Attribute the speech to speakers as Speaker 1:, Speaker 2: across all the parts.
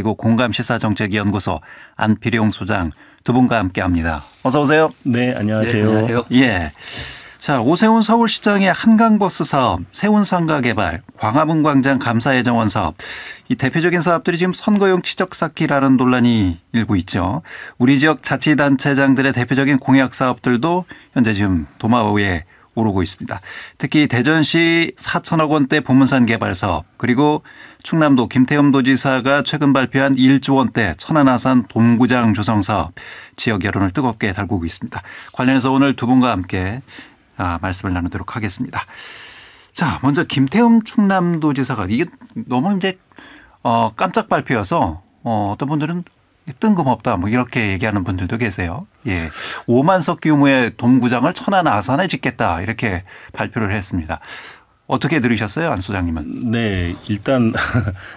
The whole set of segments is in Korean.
Speaker 1: 그리고 공감시사정책연구소 안필용 소장 두 분과 함께합니다. 어서 오세요.
Speaker 2: 네, 안녕하세요.
Speaker 3: 네, 안녕하세요.
Speaker 1: 예. 자, 오세훈 서울시장의 한강버스 사업, 세운상가 개발, 광화문 광장 감사예정원 사업, 이 대표적인 사업들이 지금 선거용 치적 쌓기라는 논란이 일고 있죠. 우리 지역 자치단체장들의 대표적인 공약 사업들도 현재 지금 도마 위에 오르고 있습니다. 특히 대전시 4천억 원대 보문산 개발 사업, 그리고 충남도 김태흠 도지사가 최근 발표한 1조 원대 천안아산 돔구장 조성 사업, 지역 여론을 뜨겁게 달구고 있습니다. 관련해서 오늘 두 분과 함께 말씀을 나누도록 하겠습니다. 자, 먼저 김태흠 충남도지사가 이게 너무 이제 깜짝 발표여서 어떤 분들은 뜬금없다 뭐 이렇게 얘기하는 분들도 계세요. 예, 5만석 규모의 돔구장을 천안 아산에 짓겠다 이렇게 발표를 했습니다. 어떻게 들으셨어요, 안 소장님은?
Speaker 2: 네, 일단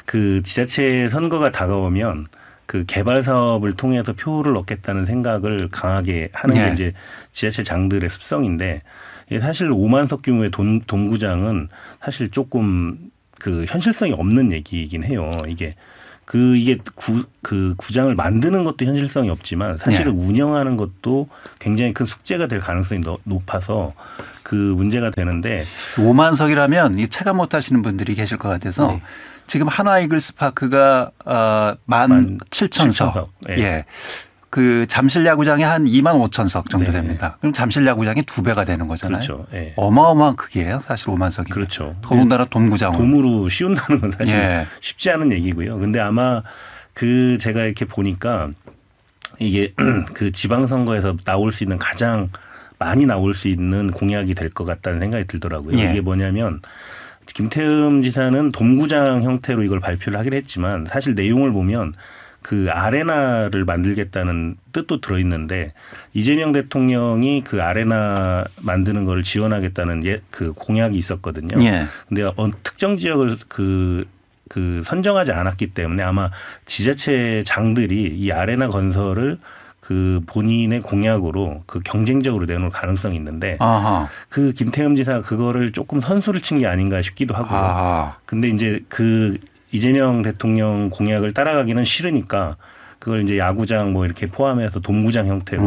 Speaker 2: 그 지자체 선거가 다가오면 그 개발 사업을 통해서 표를 얻겠다는 생각을 강하게 하는 게 이제 지자체장들의 습성인데, 사실 5만석 규모의 돔구장은 사실 조금 그 현실성이 없는 얘기이긴 해요. 이게 구장을 만드는 것도 현실성이 없지만 사실은 운영하는 것도 굉장히 큰 숙제가 될 가능성이 높아서 그 문제가 되는데,
Speaker 1: 5만석이라면 체감 못 하시는 분들이 계실 것 같아서 지금 한화 이글스 파크가 17,000석. 예. 그 잠실 야구장이 한 25,000석 정도 됩니다. 그럼 잠실 야구장이 2배가 되는 거잖아요.
Speaker 2: 그렇죠.
Speaker 1: 어마어마한 크기예요, 사실 5만석이.
Speaker 2: 그렇죠.
Speaker 1: 더군다나 돔구장은.
Speaker 2: 돔으로 씌운다는 건 사실 쉽지 않은 얘기고요. 근데 아마 제가 이렇게 보니까 이게 그 지방선거에서 나올 수 있는 가장 많이 나올 수 있는 공약이 될 것 같다는 생각이 들더라고요. 이게 뭐냐면 김태흠 지사는 돔구장 형태로 이걸 발표를 하긴 했지만 사실 내용을 보면 그 아레나를 만들겠다는 뜻도 들어있는데, 이재명 대통령이 그 아레나 만드는 걸 지원하겠다는 그 공약이 있었거든요. 근데 특정 지역을 선정하지 않았기 때문에 아마 지자체장들이 이 아레나 건설을 그 본인의 공약으로 그 경쟁적으로 내놓을 가능성이 있는데, 그 김태흠 지사가 그거를 조금 선수를 친 게 아닌가 싶기도 하고요. 근데 이제 이재명 대통령 공약을 따라가기는 싫으니까 그걸 이제 야구장 뭐 이렇게 포함해서 돔구장 형태로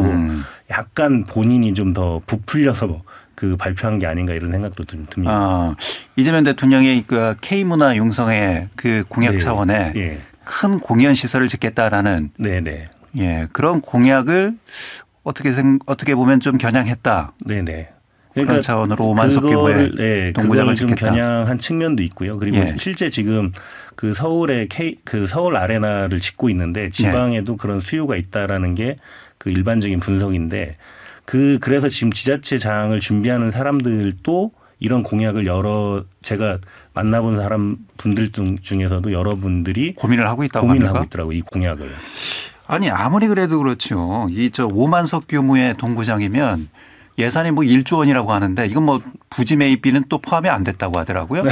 Speaker 2: 약간 본인이 좀 더 부풀려서 그 발표한 게 아닌가 이런 생각도 듭니다.
Speaker 1: 이재명 대통령의 그 K문화 융성의 그 공약 차원에 큰 공연 시설을 짓겠다라는 그런 공약을 어떻게 보면 좀 겨냥했다.
Speaker 2: 그러니까
Speaker 1: 그런 차원으로 5만석 규모의 동구장을
Speaker 2: 좀
Speaker 1: 짓겠다.
Speaker 2: 겨냥한 측면도 있고요. 그리고 실제 지금 그 서울에 서울 아레나를 짓고 있는데 지방에도 그런 수요가 있다라는 게 그 일반적인 분석인데, 그래서 지금 지자체장을 준비하는 사람들도 이런 공약을 제가 만나본 분들 중에서도 여러분들이
Speaker 1: 고민을 하고 있다고
Speaker 2: 있더라고요. 이 공약을.
Speaker 1: 아니 아무리 그래도 그렇죠. 5만석 규모의 동구장이면 예산이 뭐 1조 원이라고 하는데 이건 뭐 부지 매입비는 또 포함이 안 됐다고 하더라고요.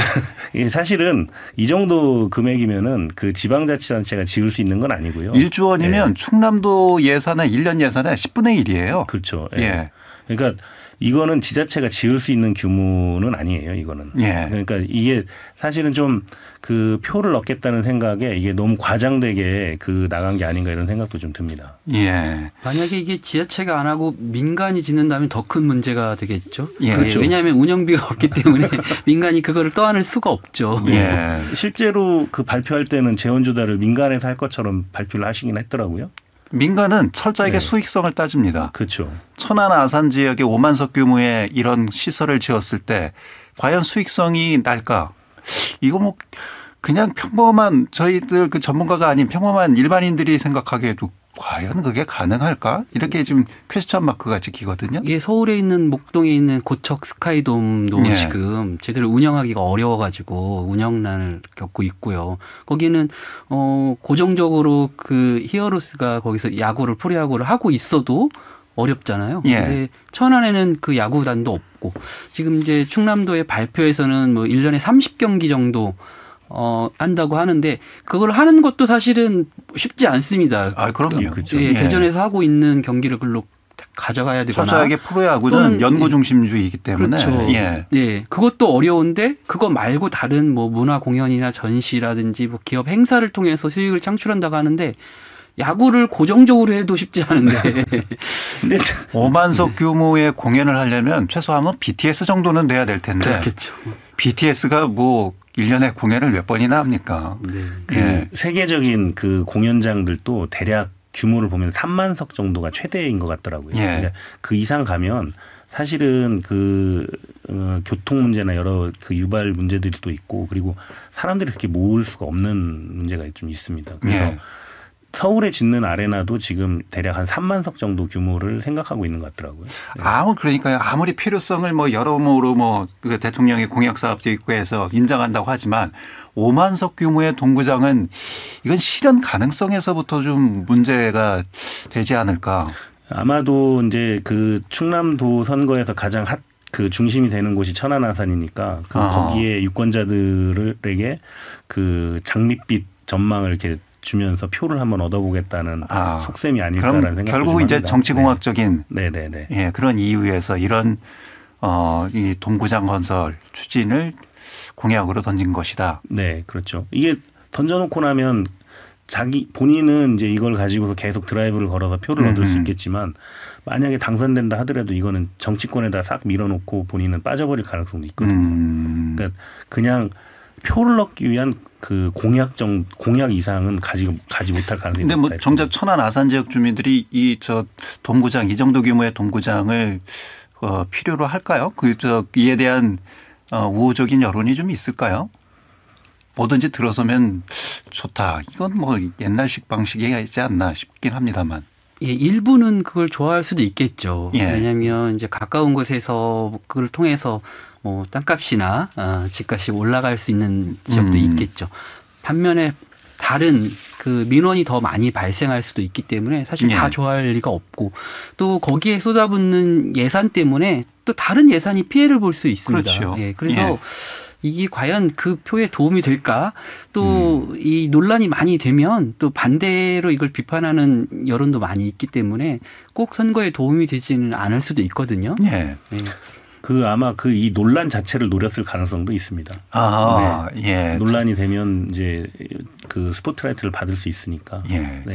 Speaker 2: 사실은 이 정도 금액이면은 그 지방자치단체가 지을 수 있는 건 아니고요.
Speaker 1: 1조 원이면 충남도 예산의 1년 예산의 10분의 1이에요.
Speaker 2: 그렇죠. 그러니까 이거는 지자체가 지을 수 있는 규모는 아니에요, 이거는. 그러니까 이게 사실은 좀 그 표를 얻겠다는 생각에 이게 너무 과장되게 나간 게 아닌가 이런 생각도 좀 듭니다.
Speaker 3: 만약에 이게 지자체가 안 하고 민간이 짓는다면 더 큰 문제가 되겠죠.
Speaker 2: 그렇죠.
Speaker 3: 왜냐하면 운영비가 없기 때문에 민간이 그거를 떠안을 수가 없죠.
Speaker 2: 실제로 그 발표할 때는 재원 조달을 민간에서 할 것처럼 발표를 하시긴 했더라고요.
Speaker 1: 민간은 철저하게 수익성을 따집니다.
Speaker 2: 그렇죠.
Speaker 1: 천안 아산 지역에 5만석 규모의 이런 시설을 지었을 때 과연 수익성이 날까? 이거 뭐 그냥 평범한 저희들 그 전문가가 아닌 평범한 일반인들이 생각하기에도 과연 그게 가능할까? 이렇게 지금 퀘스천 마크가 찍히거든요.
Speaker 3: 이게 서울에 있는 목동에 있는 고척 스카이돔도 지금 제대로 운영하기가 어려워가지고 운영난을 겪고 있고요. 거기는 고정적으로 그 히어로스가 거기서 프로야구를 하고 있어도 어렵잖아요. 근데 천안에는 그 야구단도 없고, 지금 이제 충남도의 발표에서는 뭐 1년에 30경기 정도 한다고 하는데 그걸 하는 것도 사실은 쉽지 않습니다.
Speaker 1: 그럼요.
Speaker 3: 그렇죠. 대전에서 하고 있는 경기를 글로 가져가야 되거나
Speaker 1: 철저하게 프로야구는
Speaker 3: 또는
Speaker 1: 연구 중심주의이기 때문에
Speaker 3: 그렇죠.
Speaker 1: 예.
Speaker 3: 네, 그것도 어려운데 그거 말고 다른 뭐 문화 공연이나 전시라든지 뭐 기업 행사를 통해서 수익을 창출한다고 하는데 야구를 고정적으로 해도 쉽지 않은데.
Speaker 2: 근데
Speaker 1: 5만석 규모의 공연을 하려면 최소한 BTS 정도는 돼야 될 텐데
Speaker 3: 그렇겠죠.
Speaker 1: BTS가 뭐 1년에 공연을 몇 번이나 합니까?
Speaker 3: 네.
Speaker 2: 그
Speaker 1: 예.
Speaker 2: 세계적인 그 공연장들도 대략 규모를 보면 3만석 정도가 최대인 것 같더라고요.
Speaker 1: 예.
Speaker 2: 그러니까 그 이상 가면 사실은 그 교통 문제나 여러 그 유발 문제들이 또 있고 그리고 사람들이 그렇게 모을 수가 없는 문제가 좀 있습니다. 그래서
Speaker 1: 예.
Speaker 2: 서울에 짓는 아레나도 지금 대략 한 3만석 정도 규모를 생각하고 있는 것 같더라고요. 예.
Speaker 1: 그러니까요. 아무리 필요성을 뭐 여러모로 뭐 그 대통령의 공약 사업도 있고 해서 인정한다고 하지만 5만석 규모의 동구장은 이건 실현 가능성에서부터 좀 문제가 되지 않을까.
Speaker 2: 아마도 이제 그 충남도 선거에서 가장 그 중심이 되는 곳이 천안아산이니까 거기에 유권자들에게 그 장밋빛 전망을 이렇게 주면서 표를 한번 얻어보겠다는 속셈이 아닐까라는
Speaker 1: 그럼
Speaker 2: 생각도
Speaker 1: 결국
Speaker 2: 좀
Speaker 1: 이제
Speaker 2: 합니다.
Speaker 1: 정치공학적인
Speaker 2: 네네네.
Speaker 1: 예, 그런 이유에서 이런 이 동구장 건설 추진을 공약으로 던진 것이다.
Speaker 2: 네, 그렇죠. 이게 던져놓고 나면 본인은 이제 이걸 가지고서 계속 드라이브를 걸어서 표를 얻을 수 있겠지만 만약에 당선된다 하더라도 이거는 정치권에다 싹 밀어놓고 본인은 빠져버릴 가능성도 있거든요. 그러니까 그냥 표를 얻기 위한 그 공약 이상은 가지 못할 가능성이
Speaker 1: 근데 뭐
Speaker 2: 높다.
Speaker 1: 정작 천안 아산 지역 주민들이 이 동구장 이 정도 규모의 동구장을 필요로 할까요? 이에 대한 우호적인 여론이 좀 있을까요? 뭐든지 들어서면 좋다. 이건 뭐 옛날식 방식이지 않나 싶긴 합니다만.
Speaker 3: 예, 일부는 그걸 좋아할 수도 있겠죠.
Speaker 1: 예.
Speaker 3: 왜냐하면 이제 가까운 곳에서 그걸 통해서 뭐 땅값이나 집값이 올라갈 수 있는 지역도 있겠죠. 반면에 다른 그 민원이 더 많이 발생할 수도 있기 때문에 사실 다
Speaker 1: 예.
Speaker 3: 좋아할 리가 없고 또 거기에 쏟아붓는 예산 때문에 또 다른 예산이 피해를 볼 수 있습니다.
Speaker 1: 그렇죠.
Speaker 3: 예, 그래서
Speaker 1: 예.
Speaker 3: 이게 과연 그 표에 도움이 될까? 또 이 논란이 많이 되면 또 반대로 이걸 비판하는 여론도 많이 있기 때문에 꼭 선거에 도움이 되지는 않을 수도 있거든요.
Speaker 1: 예.
Speaker 3: 예.
Speaker 2: 아마 이 논란 자체를 노렸을 가능성도 있습니다.
Speaker 1: 예.
Speaker 2: 논란이 되면 이제 그 스포트라이트를 받을 수 있으니까.
Speaker 1: 예.
Speaker 2: 네.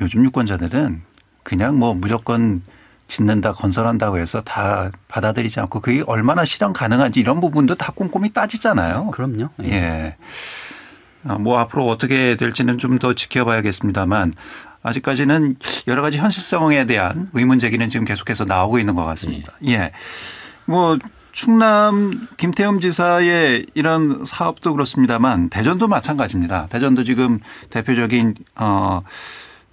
Speaker 1: 요즘 유권자들은 그냥 뭐 무조건 짓는다 건설한다고 해서 다 받아들이지 않고 그게 얼마나 실현 가능한지 이런 부분도 다 꼼꼼히 따지잖아요.
Speaker 3: 그럼요. 예.
Speaker 1: 예. 뭐 앞으로 어떻게 될지는 좀 더 지켜봐야겠습니다만 아직까지는 여러 가지 현실성에 대한 의문 제기는 지금 계속해서 나오고 있는 것 같습니다. 예. 뭐 충남 김태흠 지사의 이런 사업도 그렇습니다만 대전도 마찬가지입니다. 대전도 지금 대표적인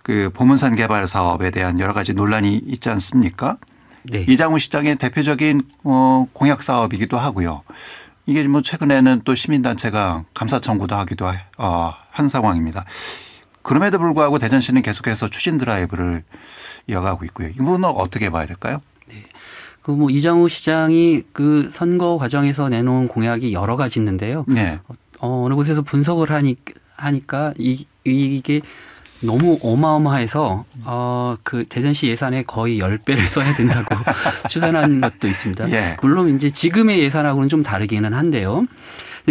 Speaker 1: 그 보문산 개발 사업에 대한 여러 가지 논란이 있지 않습니까?
Speaker 3: 네.
Speaker 1: 이장우 시장의 대표적인 공약 사업이기도 하고요. 이게 뭐 최근에는 또 시민단체가 감사 청구도 하기도 한 상황입니다. 그럼에도 불구하고 대전시는 계속해서 추진 드라이브를 이어가고 있고요. 이 부분은 어떻게 봐야 될까요?
Speaker 3: 그 뭐 이장우 시장이 그 선거 과정에서 내놓은 공약이 여러 가지 있는데요.
Speaker 1: 네.
Speaker 3: 어느 곳에서 분석을 하니까 이게 너무 어마어마해서 그 대전시 예산의 거의 10배를 써야 된다고 추산한 것도 있습니다.
Speaker 1: 예.
Speaker 3: 물론 이제 지금의 예산하고는 좀 다르기는 한데요.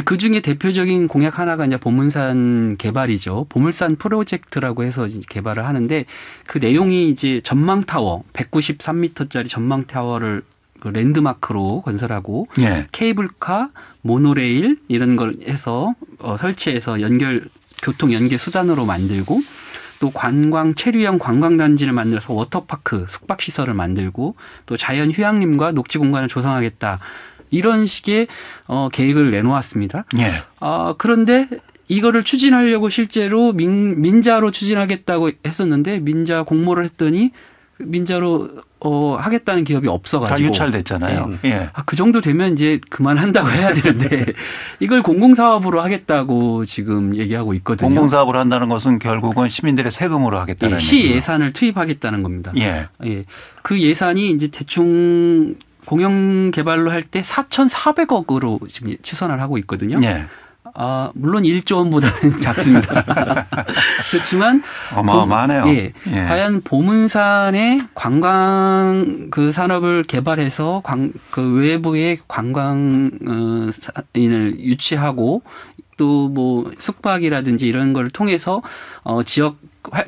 Speaker 3: 그 중에 대표적인 공약 하나가 이제 보문산 개발이죠. 보물산 프로젝트라고 해서 개발을 하는데 그 내용이 이제 전망타워 193m짜리 전망타워를 그 랜드마크로 건설하고
Speaker 1: 예.
Speaker 3: 케이블카, 모노레일 이런 걸 해서 설치해서 교통 연계 수단으로 만들고 또 관광 체류형 관광단지를 만들어서 워터파크 숙박시설을 만들고 또 자연 휴양림과 녹지 공간을 조성하겠다. 이런 식의 계획을 내놓았습니다.
Speaker 1: 예.
Speaker 3: 그런데 이거를 추진하려고 실제로 민자로 추진하겠다고 했었는데 민자 공모를 했더니 민자로 하겠다는 기업이 없어가지고
Speaker 1: 다 유찰됐잖아요. 예.
Speaker 3: 그 정도 되면 이제 그만한다고 해야 되는데 이걸 공공사업으로 하겠다고 지금 얘기하고 있거든요.
Speaker 1: 공공사업을 한다는 것은 결국은 시민들의 세금으로 하겠다는
Speaker 3: 시
Speaker 1: 얘기죠.
Speaker 3: 예산을 투입하겠다는 겁니다.
Speaker 1: 예.
Speaker 3: 예. 그 예산이 이제 대충 공영 개발로 할 때 4,400억으로 지금 추산을 하고 있거든요.
Speaker 1: 예.
Speaker 3: 물론 1조 원보다는 작습니다. 그렇지만
Speaker 1: 어마어마하네요.
Speaker 3: 예, 과연 보문산의 관광 그 산업을 개발해서 그 외부의 관광인을 유치하고 또 뭐 숙박이라든지 이런 걸 통해서 지역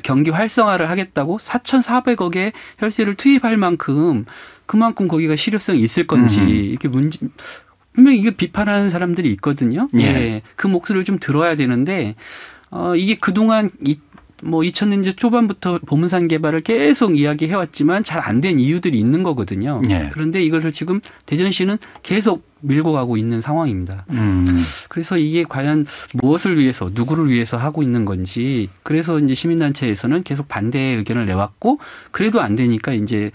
Speaker 3: 경기 활성화를 하겠다고 4,400억의 혈세를 투입할 만큼 그만큼 거기가 실효성이 있을 건지 이렇게 분명히 이거 비판하는 사람들이 있거든요. 예. 그 목소리를 좀 들어야 되는데 이게 그동안 2000년대 초반부터 보문산 개발을 계속 이야기해왔지만 잘 안 된 이유들이 있는 거거든요. 그런데 이것을 지금 대전시는 계속 밀고 가고 있는 상황입니다. 그래서 이게 과연 무엇을 위해서 누구를 위해서 하고 있는 건지 그래서 이제 시민단체에서는 계속 반대의 의견을 내왔고 그래도 안 되니까 이제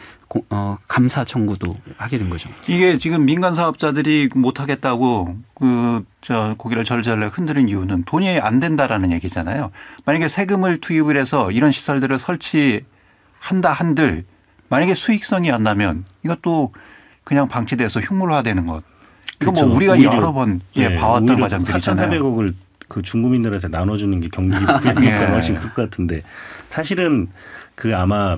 Speaker 3: 감사 청구도 하게 된 거죠.
Speaker 1: 이게 지금 민간 사업자들이 못 하겠다고 고개를 절절히 흔드는 이유는 돈이 안 된다라는 얘기잖아요. 만약에 세금을 투입을 해서 이런 시설들을 설치한다 한들 만약에 수익성이 안 나면 이것도 그냥 방치돼서 흉물화되는 것. 이거
Speaker 2: 그렇죠.
Speaker 1: 뭐 우리가
Speaker 2: 오히려,
Speaker 1: 여러 번 봐왔던 과정들이잖아요.
Speaker 2: 4,400억을 그 중구민들한테 나눠주는 게 경기 부양효과가 훨씬 클 것 같은데 사실은 아마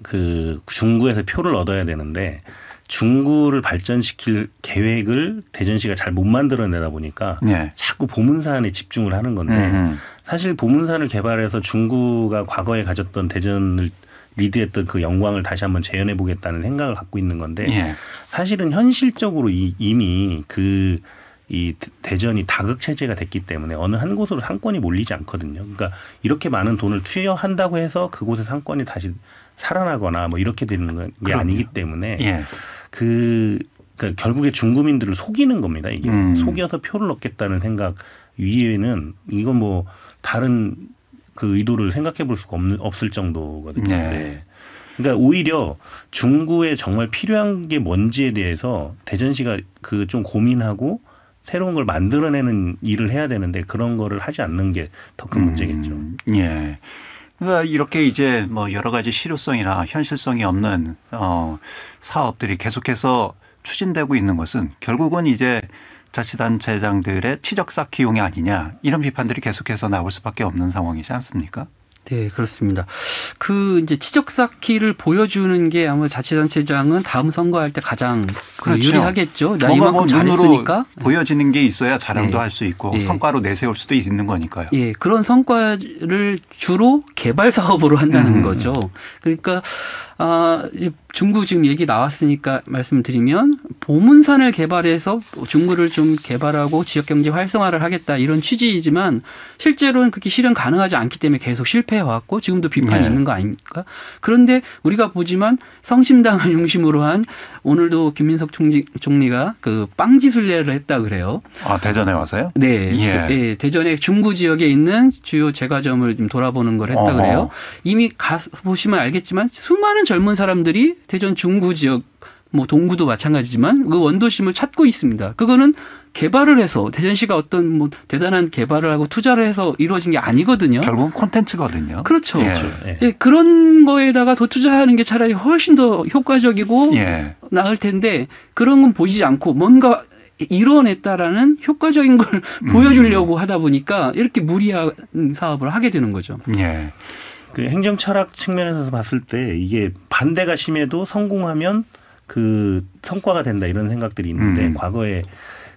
Speaker 2: 그 중구에서 표를 얻어야 되는데 중구를 발전시킬 계획을 대전시가 잘 못 만들어내다 보니까 자꾸 보문산에 집중을 하는 건데 사실 보문산을 개발해서 중구가 과거에 가졌던 대전을 리드했던 그 영광을 다시 한번 재현해 보겠다는 생각을 갖고 있는 건데 사실은 현실적으로 이미 이 대전이 다극 체제가 됐기 때문에 어느 한 곳으로 상권이 몰리지 않거든요. 그러니까 이렇게 많은 돈을 투여한다고 해서 그곳의 상권이 다시 살아나거나 뭐 이렇게 되는 게 아니기 때문에 그러니까 결국에 중구민들을 속이는 겁니다. 이게 속여서 표를 얻겠다는 생각 이외에는 이건 뭐 다른 그 의도를 생각해 볼 수가 없을 정도거든요. 그러니까 오히려 중구에 정말 필요한 게 뭔지에 대해서 대전시가 좀 고민하고 새로운 걸 만들어내는 일을 해야 되는데 그런 거를 하지 않는 게 더 큰 문제겠죠.
Speaker 1: 그러니까 이렇게 이제 뭐 여러 가지 실효성이나 현실성이 없는 사업들이 계속해서 추진되고 있는 것은 결국은 이제 자치단체장들의 치적 쌓기용이 아니냐 이런 비판들이 계속해서 나올 수밖에 없는 상황이지 않습니까?
Speaker 3: 네, 그렇습니다. 이제 치적 쌓기를 보여주는 게 아마 자치단체장은 다음 선거할 때 가장 유리하겠죠. 나 이만큼 잘했으니까.
Speaker 1: 보여지는 게 있어야 자랑도 할 수 있고 성과로 내세울 수도 있는 거니까요.
Speaker 3: 예, 그런 성과를 주로 개발 사업으로 한다는 거죠. 그러니까 이제 중구 지금 얘기 나왔으니까 말씀드리면 보문산을 개발해서 중구를 좀 개발하고 지역경제 활성화를 하겠다 이런 취지이지만 실제로는 그렇게 실현 가능하지 않기 때문에 계속 실패해왔고 지금도 비판이 있는 거 아닙니까? 그런데 우리가 보지만 성심당을 중심으로 한 오늘도 김민석 총리가 그 빵지순례를 했다 그래요.
Speaker 1: 대전에 와서요?
Speaker 3: 네. 대전의 중구 지역에 있는 주요 제과점을 좀 돌아보는 걸 했다 그래요. 이미 가서 보시면 알겠지만 수많은 젊은 사람들이 대전 중구 지역 뭐 동구도 마찬가지지만 그 원도심을 찾고 있습니다. 그거는 개발을 해서 대전시가 어떤 뭐 대단한 개발을 하고 투자를 해서 이루어진 게 아니거든요.
Speaker 1: 결국은 콘텐츠거든요.
Speaker 3: 그렇죠. 그런 거에다가 더 투자하는 게 차라리 훨씬 더 효과적이고 나을 텐데 그런 건 보이지 않고 뭔가 이뤄냈다라는 효과적인 걸 보여주려고 하다 보니까 이렇게 무리한 사업을 하게 되는 거죠.
Speaker 2: 그 행정 철학 측면에서 봤을 때 이게 반대가 심해도 성공하면 그 성과가 된다 이런 생각들이 있는데 과거에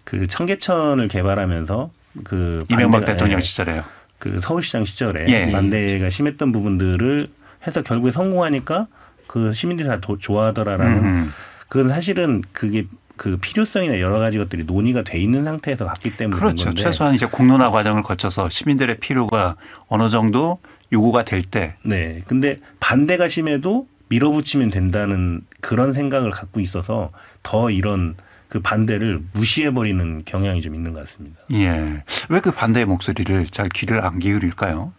Speaker 2: 그 청계천을 개발하면서 그
Speaker 1: 이명박 대통령 시절에요.
Speaker 2: 그 서울시장 시절에 반대가 심했던 부분들을 해서 결국에 성공하니까 그 시민들이 다 좋아하더라라는 그건 사실은 그게 그 필요성이나 여러 가지 것들이 논의가 돼 있는 상태에서 갔기 때문에
Speaker 1: 그렇죠.
Speaker 2: 그런 건데
Speaker 1: 최소한 이제 공론화 과정을 거쳐서 시민들의 필요가 어느 정도 요구가 될 때.
Speaker 2: 네. 근데 반대가 심해도 밀어붙이면 된다는 그런 생각을 갖고 있어서 더 이런 그 반대를 무시해버리는 경향이 좀 있는 것 같습니다.
Speaker 1: 왜 그 반대의 목소리를 잘 귀를 안 기울일까요?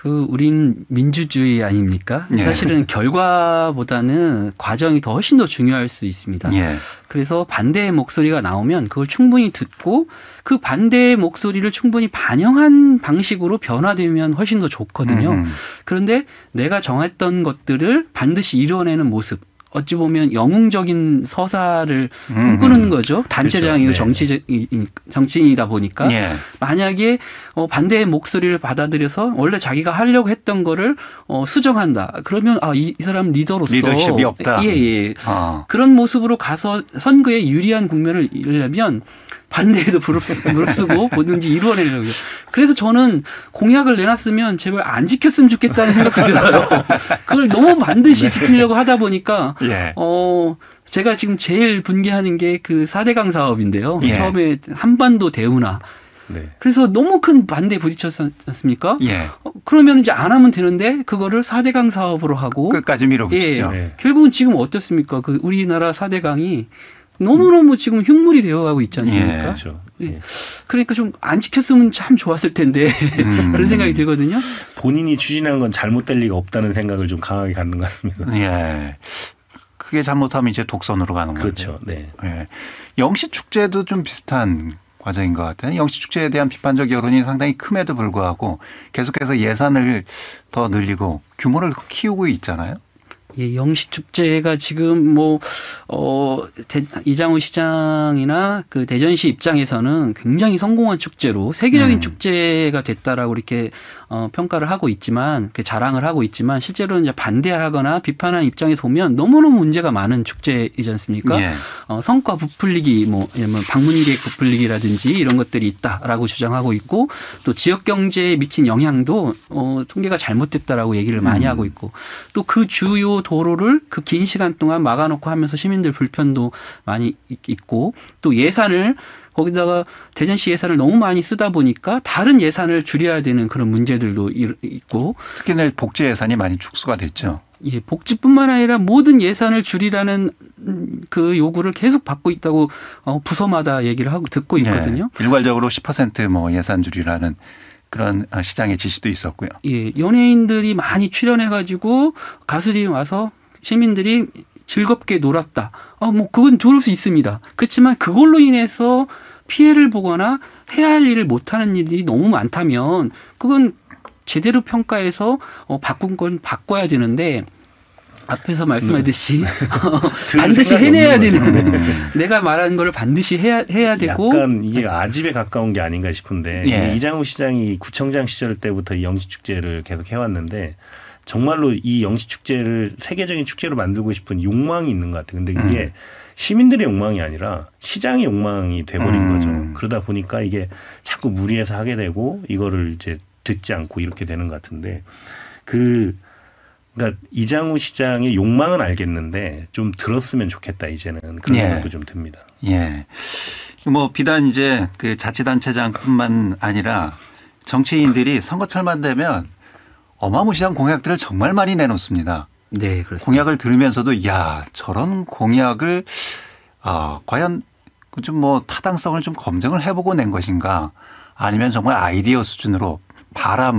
Speaker 3: 우린 민주주의 아닙니까? 사실은 결과보다는 과정이 더 훨씬 더 중요할 수 있습니다. 그래서 반대의 목소리가 나오면 그걸 충분히 듣고 그 반대의 목소리를 충분히 반영한 방식으로 변화되면 훨씬 더 좋거든요. 그런데 내가 정했던 것들을 반드시 이뤄내는 모습 어찌 보면 영웅적인 서사를 꿈꾸는 거죠. 단체장이고
Speaker 2: 그렇죠.
Speaker 3: 정치인이다 보니까
Speaker 1: 예.
Speaker 3: 만약에 반대의 목소리를 받아들여서 원래 자기가 하려고 했던 거를 수정한다. 그러면 이 사람 리더로서
Speaker 1: 리더십이 없다.
Speaker 3: 예. 그런 모습으로 가서 선거에 유리한 국면을 이루려면 반대에도 무릅쓰고 뭐든지 이루어내려고요. 그래서 저는 공약을 내놨으면 제발 안 지켰으면 좋겠다는 생각도 들어요. 그걸 너무 반드시 지키려고 하다 보니까
Speaker 1: 예.
Speaker 3: 제가 지금 제일 분개하는 게 그 4대강 사업인데요.
Speaker 1: 예.
Speaker 3: 처음에 한반도 대운하.
Speaker 2: 네.
Speaker 3: 그래서 너무 큰 반대에 부딪혔지 않습니까?
Speaker 1: 예.
Speaker 3: 그러면 이제 안 하면 되는데 그거를 4대강 사업으로 하고
Speaker 1: 끝까지 밀어붙이죠.
Speaker 3: 예.
Speaker 2: 네.
Speaker 3: 결국은 지금 어떻습니까? 그 우리나라 4대강이 너무너무 지금 흉물이 되어가고 있지 않습니까?
Speaker 1: 예.
Speaker 2: 그렇죠.
Speaker 3: 예. 그러니까 좀 안 지켰으면 참 좋았을 텐데 그런 생각이 들거든요.
Speaker 2: 본인이 추진한 건 잘못될 리가 없다는 생각을 좀 강하게 갖는 것 같습니다.
Speaker 1: 예. 그게 잘못하면 이제 독선으로 가는 거죠.
Speaker 2: 그렇죠. 네.
Speaker 1: 예. 영시축제도 좀 비슷한 과정인 것 같아요. 영시축제에 대한 비판적 여론이 상당히 큼에도 불구하고 계속해서 예산을 더 늘리고 규모를 키우고 있잖아요.
Speaker 3: 예, 영시축제가 지금 이장우 시장이나 그 대전시 입장에서는 굉장히 성공한 축제로 세계적인 축제가 됐다라고 이렇게 평가를 하고 있지만 그 자랑을 하고 있지만 실제로는 이제 반대하거나 비판하는 입장에서 보면 너무너무 문제가 많은 축제이지 않습니까?
Speaker 1: 예.
Speaker 3: 성과 부풀리기 방문객 부풀리기라든지 이런 것들이 있다라고 주장하고 있고 또 지역 경제에 미친 영향도 통계가 잘못됐다라고 얘기를 많이 하고 있고 또 그 주요 도로를 그 긴 시간 동안 막아놓고 하면서 시민들 불편도 많이 있고 또 예산을 거기다가 대전시 예산을 너무 많이 쓰다 보니까 다른 예산을 줄여야 되는 그런 문제들도 있고
Speaker 1: 특히 내 복지 예산이 많이 축소가 됐죠.
Speaker 3: 예, 복지뿐만 아니라 모든 예산을 줄이라는 그 요구를 계속 받고 있다고 부서마다 얘기를 하고 듣고 있거든요.
Speaker 1: 예. 일괄적으로 10% 예산 줄이라는 그런 시장의 지시도 있었고요.
Speaker 3: 예, 연예인들이 많이 출연해가지고 가수들이 와서 시민들이 즐겁게 놀았다. 그건 좋을 수 있습니다. 그렇지만 그걸로 인해서 피해를 보거나 해야 할 일을 못하는 일이 너무 많다면 그건 제대로 평가해서 바꾼 건 바꿔야 되는데 앞에서 말씀하듯이 반드시 해내야 되는 내가 말한 거를 반드시 해야 되고
Speaker 2: 약간 이게 아집에 가까운 게 아닌가 싶은데
Speaker 1: 예.
Speaker 2: 이장우 시장이 구청장 시절 때부터 이 영시축제를 계속 해왔는데 정말로 이 영시축제를 세계적인 축제로 만들고 싶은 욕망이 있는 것 같아요. 근데 이게 시민들의 욕망이 아니라 시장의 욕망이 돼버린 거죠. 그러다 보니까 이게 자꾸 무리해서 하게 되고 이거를 이제 듣지 않고 이렇게 되는 것 같은데 그러니까 이장우 시장의 욕망은 알겠는데 좀 들었으면 좋겠다 이제는 그런
Speaker 1: 예.
Speaker 2: 생각도 좀 듭니다.
Speaker 1: 예. 비단 이제 그 자치단체장뿐만 아니라 정치인들이 선거철만 되면 어마무시한 공약들을 정말 많이 내놓습니다.
Speaker 3: 네, 그렇습니다.
Speaker 1: 공약을 들으면서도 저런 공약을 과연 좀 타당성을 좀 검증을 해보고 낸 것인가 아니면 정말 아이디어 수준으로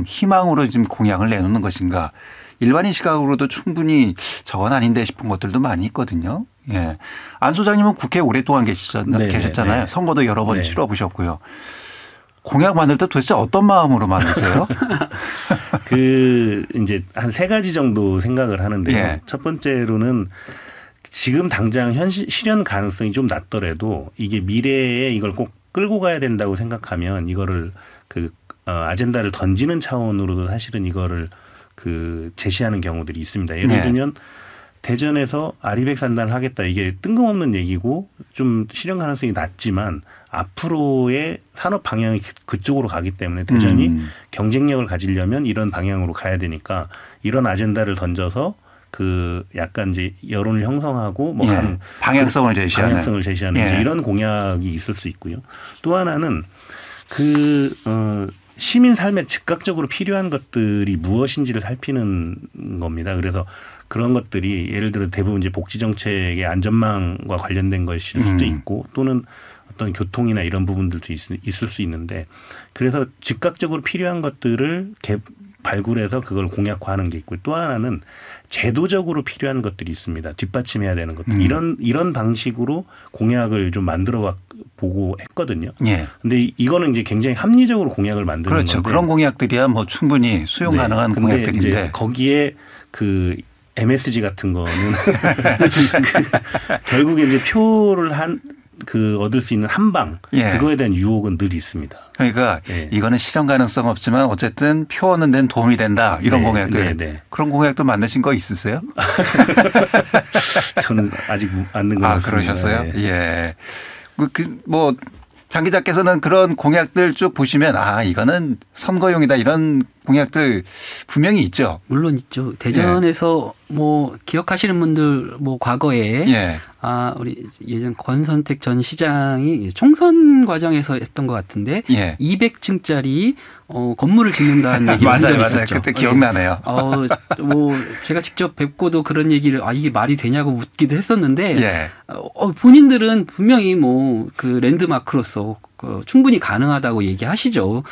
Speaker 1: 희망으로 지금 공약을 내놓는 것인가 일반인 시각으로도 충분히 저건 아닌데 싶은 것들도 많이 있거든요. 예. 안 소장님은 국회에 오랫동안 계셨잖아요.
Speaker 2: 네.
Speaker 1: 선거도 여러 번
Speaker 2: 네.
Speaker 1: 치러보셨고요. 공약 만들 때 도대체 어떤 마음으로 만드세요?
Speaker 2: 이제 한 세 가지 정도 생각을 하는데요.
Speaker 1: 예.
Speaker 2: 첫 번째로는 지금 당장 실현 가능성이 좀 낮더라도 이게 미래에 이걸 꼭 끌고 가야 된다고 생각하면 이거를 아젠다를 던지는 차원으로도 사실은 이거를 제시하는 경우들이 있습니다. 예를
Speaker 1: 네.
Speaker 2: 들면 대전에서 아리백 산단을 하겠다. 이게 뜬금없는 얘기고 좀 실현 가능성이 낮지만 앞으로의 산업 방향이 그쪽으로 가기 때문에 대전이 경쟁력을 가지려면 이런 방향으로 가야 되니까 이런 아젠다를 던져서 약간 이제 여론을 형성하고
Speaker 1: 예. 방향성을 제시하는
Speaker 2: 예. 이런 공약이 있을 수 있고요. 또 하나는 시민 삶에 즉각적으로 필요한 것들이 무엇인지를 살피는 겁니다. 그래서 그런 것들이 예를 들어 대부분 이제 복지 정책의 안전망과 관련된 것일 수도 있고 또는 어떤 교통이나 이런 부분들도 있을 수 있는데 그래서 즉각적으로 필요한 것들을 발굴해서 그걸 공약화하는 게 있고 또 하나는 제도적으로 필요한 것들이 있습니다. 뒷받침해야 되는 것들. 이런 방식으로 공약을 좀 만들어 보고 했거든요.
Speaker 1: 예.
Speaker 2: 근데 이거는 이제 굉장히 합리적으로 공약을 만드는
Speaker 1: 그렇죠.
Speaker 2: 건데.
Speaker 1: 그런 공약들이야 충분히 수용 가능한
Speaker 2: 근데
Speaker 1: 공약들인데
Speaker 2: 이제 거기에 MSG 같은 거는 결국에 이제 표를 얻을 수 있는 한방
Speaker 1: 예.
Speaker 2: 그거에 대한 유혹은 늘 있습니다.
Speaker 1: 그러니까
Speaker 2: 예.
Speaker 1: 이거는 실현 가능성 없지만 어쨌든 표 얻는 데는 도움이 된다 이런
Speaker 2: 네,
Speaker 1: 공약들
Speaker 2: 네, 네.
Speaker 1: 그런 공약도 만드신 거 있으세요?
Speaker 2: 저는 아직 안 는 것 같습니다.
Speaker 1: 그러셨어요?
Speaker 2: 예.
Speaker 1: 예. 뭐 장 기자께서는 그런 공약들 쭉 보시면 이거는 선거용이다 이런 공약들 분명히 있죠.
Speaker 3: 물론 있죠. 대전에서 뭐 기억하시는 분들 뭐 과거에
Speaker 1: 예.
Speaker 3: 우리 예전 권선택 전 시장이 총선 과정에서 했던 것 같은데
Speaker 1: 예.
Speaker 3: 200층짜리 건물을 짓는다는 얘기를 한 적이
Speaker 1: 맞아요.
Speaker 3: 있었죠.
Speaker 1: 그때 기억나네요.
Speaker 3: 뭐 제가 직접 뵙고도 그런 얘기를 이게 말이 되냐고 묻기도 했었는데
Speaker 1: 예.
Speaker 3: 본인들은 분명히 뭐 그 랜드마크로서 충분히 가능하다고 얘기하시죠.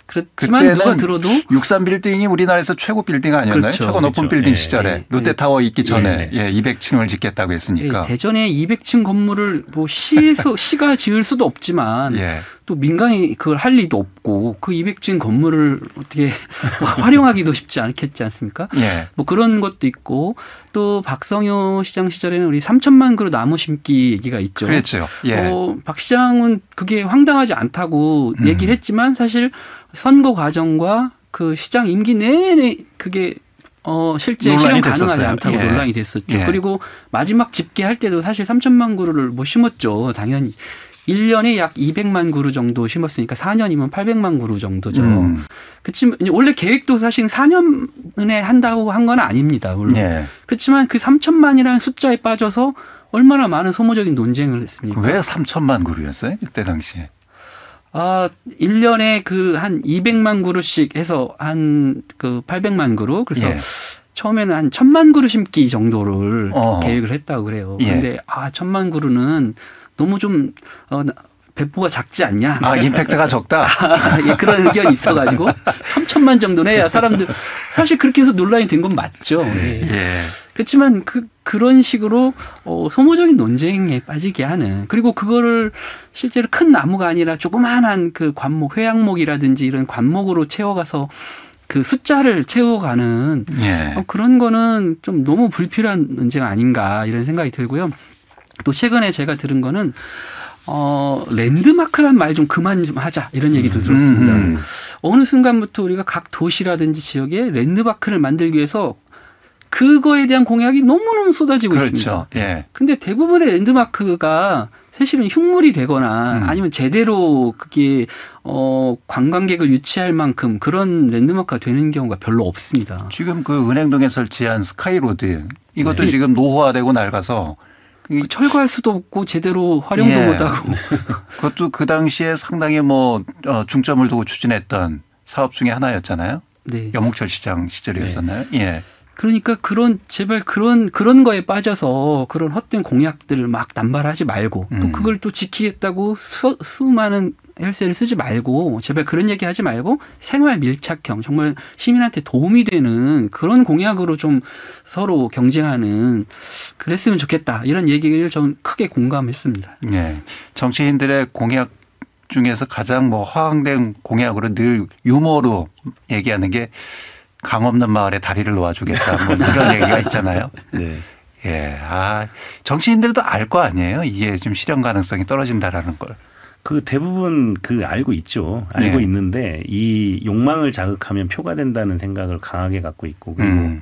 Speaker 3: 그렇지만 누가 들어도
Speaker 1: 63 빌딩이 우리나라에서 최고 빌딩 아니었나요?
Speaker 3: 그렇죠.
Speaker 1: 최고 높은
Speaker 2: 그렇죠.
Speaker 1: 빌딩
Speaker 2: 예,
Speaker 1: 시절에
Speaker 3: 예,
Speaker 1: 롯데타워 있기 전에
Speaker 2: 예,
Speaker 1: 200층을 짓겠다고 했으니까.
Speaker 3: 대전에 200층 건물을 뭐 시가 지을 수도 없지만
Speaker 1: 예.
Speaker 3: 또 민간이 그걸 할 리도 없고 그 200층 건물을 어떻게 활용하기도 쉽지 않겠지 않습니까?
Speaker 1: 예.
Speaker 3: 뭐 그런 것도 있고 또 박성효 시장 시절에는 우리 3천만 그루 나무 심기 얘기가 있죠.
Speaker 1: 그렇죠. 예.
Speaker 3: 박 시장은 그게 황당하지 않다고 얘기를 했지만 사실 선거 과정과 그 시장 임기 내내 그게 실제
Speaker 1: 논란이
Speaker 3: 실현 가능하지
Speaker 1: 됐었어요.
Speaker 3: 않다고
Speaker 1: 예.
Speaker 3: 논란이 됐었죠.
Speaker 1: 예.
Speaker 3: 그리고 마지막 집계할 때도 사실 3천만 그루를 못 심었죠. 당연히. 1년에 약 200만 그루 정도 심었으니까 4년이면 800만 그루 정도죠. 그렇지만 원래 계획도 사실 4년에 한다고 한 건 아닙니다. 물론.
Speaker 1: 예.
Speaker 3: 그렇지만 그 3천만이라는 숫자에 빠져서 얼마나 많은 소모적인 논쟁을 했습니까?
Speaker 1: 왜 3천만 그루였어요? 그때 당시에.
Speaker 3: 1년에 그 한 200만 그루씩 해서 한 그 800만 그루. 그래서
Speaker 1: 예.
Speaker 3: 처음에는 한 1000만 그루 심기 정도를
Speaker 1: 어.
Speaker 3: 계획을 했다고 그래요.
Speaker 1: 예.
Speaker 3: 그런데 1000만 그루는 너무 좀 배포가 작지 않냐.
Speaker 1: 임팩트가 적다.
Speaker 3: 예, 그런 의견이 있어가지고 3천만 정도는 해야 사람들 사실 그렇게 해서 논란이 된 건 맞죠. 예.
Speaker 1: 예.
Speaker 3: 그렇지만 그런 식으로 소모적인 논쟁에 빠지게 하는 그리고 그거를 실제로 큰 나무가 아니라 조그마한 그 관목 회양목이라든지 이런 관목으로 채워가서 그 숫자를 채워가는
Speaker 1: 예.
Speaker 3: 그런 거는 좀 너무 불필요한 논쟁 아닌가 이런 생각이 들고요. 또 최근에 제가 들은 거는 랜드마크란 말 좀 그만 좀 하자 이런 얘기도 들었습니다. 어느 순간부터 우리가 각 도시라든지 지역에 랜드마크를 만들기 위해서 그거에 대한 공약이 너무너무 쏟아지고
Speaker 1: 그렇죠.
Speaker 3: 있습니다.
Speaker 1: 예.
Speaker 3: 근데 대부분의 랜드마크가 사실은 흉물이 되거나 아니면 제대로 그게 관광객을 유치할 만큼 그런 랜드마크가 되는 경우가 별로 없습니다.
Speaker 1: 지금 그 은행동에 설치한 스카이로드 이것도
Speaker 3: 네.
Speaker 1: 지금 노후화되고 낡아서
Speaker 3: 철거할 수도 없고 제대로 활용도
Speaker 1: 예.
Speaker 3: 못하고
Speaker 1: 그것도 그 당시에 상당히 뭐 중점을 두고 추진했던 사업 중에 하나였잖아요.
Speaker 3: 네.
Speaker 1: 여목철 시장 시절이었었나요? 예.
Speaker 3: 그러니까 제발 그런 거에 빠져서 그런 헛된 공약들을 막 남발하지 말고 또 그걸 또 지키겠다고 수많은 헬스를 쓰지 말고 제발 그런 얘기 하지 말고 생활 밀착형 정말 시민한테 도움이 되는 그런 공약으로 좀 서로 경쟁하는 그랬으면 좋겠다 이런 얘기를 좀 크게 공감했습니다.
Speaker 1: 예. 정치인들의 공약 중에서 가장 뭐 허황된 공약으로 늘 유머로 얘기하는 게 강 없는 마을에 다리를 놓아주겠다. 뭐 이런 얘기가 있잖아요.
Speaker 2: 네.
Speaker 1: 예. 정치인들도 알 거 아니에요. 이게 좀 실현 가능성이 떨어진다라는 걸.
Speaker 2: 그 대부분 알고 있죠. 알고
Speaker 1: 네.
Speaker 2: 있는데 이 욕망을 자극하면 표가 된다는 생각을 강하게 갖고 있고 그리고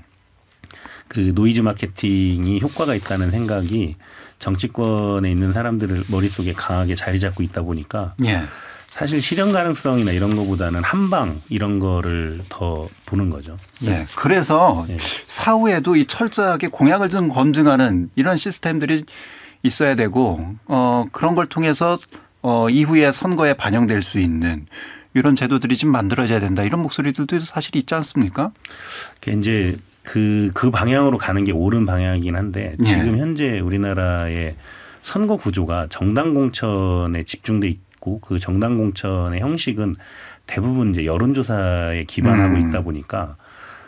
Speaker 2: 그 노이즈 마케팅이 효과가 있다는 생각이 정치권에 있는 사람들을 머릿속에 강하게 자리 잡고 있다 보니까
Speaker 1: 예.
Speaker 2: 사실 실현 가능성이나 이런 거보다는 한방 이런 거를 더 보는 거죠.
Speaker 1: 예. 그래서
Speaker 2: 예.
Speaker 1: 사후에도 이 철저하게 공약을 좀 검증하는 이런 시스템들이 있어야 되고 그런 걸 통해서 이후에 선거에 반영될 수 있는 이런 제도들이 좀 만들어져야 된다. 이런 목소리들도 사실 있지 않습니까?
Speaker 2: 이제 그 방향으로 가는 게 옳은 방향이긴 한데 지금 현재 우리나라의 선거 구조가 정당 공천에 집중돼 있고 그 정당 공천의 형식은 대부분 이제 여론조사에 기반하고 있다 보니까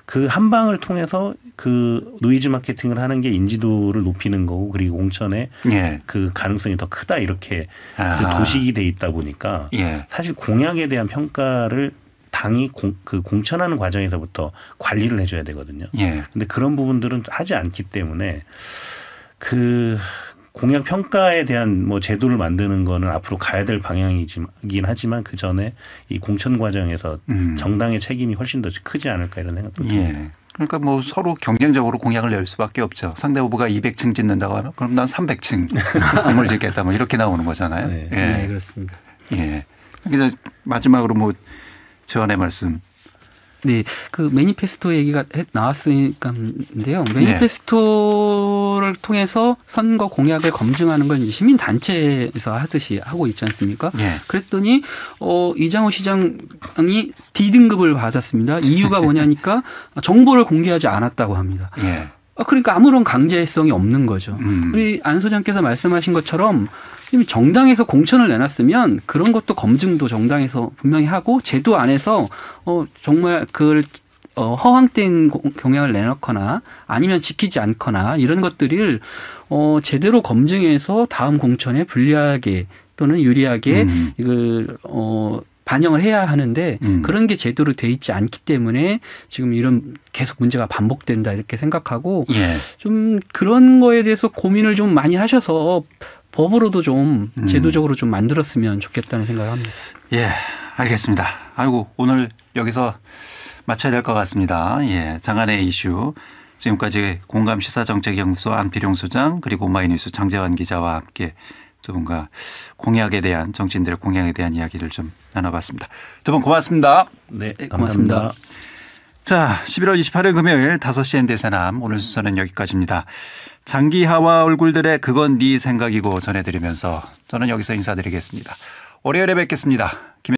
Speaker 2: 그 한 방을 통해서 그 노이즈 마케팅을 하는 게 인지도를 높이는 거고 그리고 공천의
Speaker 1: 예.
Speaker 2: 그 가능성이 더 크다 이렇게 그 도식이 돼 있다 보니까
Speaker 1: 예.
Speaker 2: 사실 공약에 대한 평가를 당이 그 공천하는 과정에서부터 관리를 해줘야 되거든요.
Speaker 1: 예.
Speaker 2: 근데 그런 부분들은 하지 않기 때문에 그 공약 평가에 대한 뭐 제도를 만드는 거는 앞으로 가야 될 방향이긴 하지만 그 전에 이 공천 과정에서 정당의 책임이 훨씬 더 크지 않을까 이런 생각도 듭니다.
Speaker 1: 예. 그러니까 뭐 서로 경쟁적으로 공약을 낼 수밖에 없죠. 상대 후보가 200층 짓는다고 하면 그럼 난 300층 건물 짓겠다 뭐 이렇게 나오는 거잖아요.
Speaker 2: 네.
Speaker 1: 예.
Speaker 3: 네, 그렇습니다.
Speaker 1: 예. 그래서 마지막으로 뭐 저한의 말씀.
Speaker 3: 네, 그 매니페스토 얘기가 나왔으니까인데요. 매니페스토를 통해서 선거 공약을 검증하는 건 시민 단체에서 하듯이 하고 있지 않습니까?
Speaker 1: 예.
Speaker 3: 그랬더니 이장호 시장이 D등급을 받았습니다. 이유가 뭐냐니까 정보를 공개하지 않았다고 합니다.
Speaker 1: 예.
Speaker 3: 그러니까 아무런 강제성이 없는 거죠. 우리 안 소장께서 말씀하신 것처럼 이미 정당에서 공천을 내놨으면 그런 것도 검증도 정당에서 분명히 하고 제도 안에서 정말 그걸 허황된 공약을 내놓거나 아니면 지키지 않거나 이런 것들을 제대로 검증해서 다음 공천에 불리하게 또는 유리하게 이걸 반영을 해야 하는데 그런 게 제대로 돼 있지 않기 때문에 지금 이런 계속 문제가 반복된다 이렇게 생각하고
Speaker 1: 예.
Speaker 3: 좀 그런 거에 대해서 고민을 좀 많이 하셔서 법으로도 좀 제도적으로 좀 만들었으면 좋겠다는 생각을 합니다.
Speaker 1: 예, 알겠습니다. 아이고 오늘 여기서 마쳐야 될 것 같습니다. 예, 장안의 이슈 지금까지 공감시사정책연구소 안필용 소장 그리고 오마이뉴스 장재환 기자와 함께 두 분과 공약에 대한 정치인들의 공약에 대한 이야기를 좀 나눠봤습니다. 두 분 고맙습니다.
Speaker 2: 네,
Speaker 3: 고맙습니다.
Speaker 2: 감사합니다.
Speaker 1: 자, 11월 28일 금요일 5시 엔데세남 오늘 순서는 여기까지입니다. 장기하와 얼굴들의 그건 네 생각이고 전해드리면서 저는 여기서 인사드리겠습니다. 월요일에 뵙겠습니다.